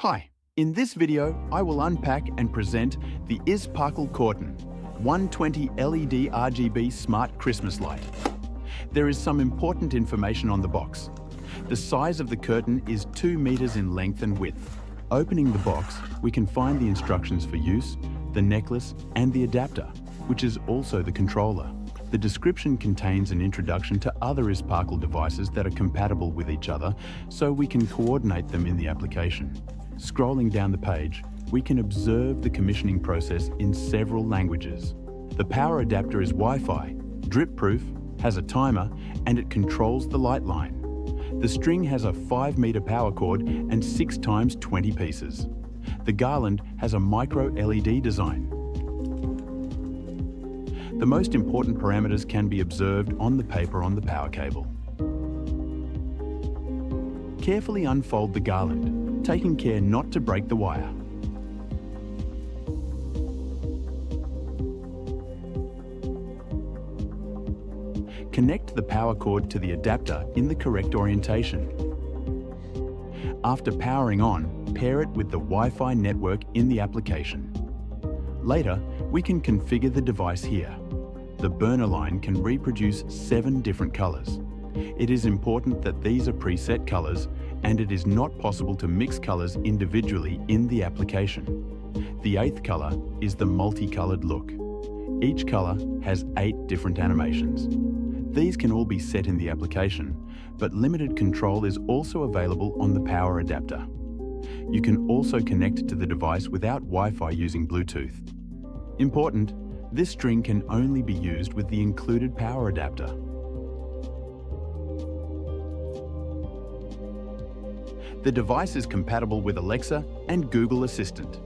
Hi, in this video I will unpack and present the Isparkle Curtain 120 LED RGB Smart Christmas Light. There is some important information on the box. The size of the curtain is 2 meters in length and width. Opening the box, we can find the instructions for use, the necklace and the adapter, which is also the controller. The description contains an introduction to other Isparkle devices that are compatible with each other, so we can coordinate them in the application. Scrolling down the page, we can observe the commissioning process in several languages. The power adapter is Wi-Fi, drip-proof, has a timer, and it controls the light line. The string has a 5-meter power cord and 6 times 20 pieces. The garland has a micro LED design. The most important parameters can be observed on the paper on the power cable. Carefully unfold the garland, taking care not to break the wire. Connect the power cord to the adapter in the correct orientation. After powering on, pair it with the Wi-Fi network in the application. Later, we can configure the device here. The burner line can reproduce 7 different colors. It is important that these are preset colors, and it is not possible to mix colors individually in the application. The 8th color is the multicolored look. Each color has 8 different animations. These can all be set in the application, but limited control is also available on the power adapter. You can also connect to the device without Wi-Fi using Bluetooth. Important, this string can only be used with the included power adapter. The device is compatible with Alexa and Google Assistant.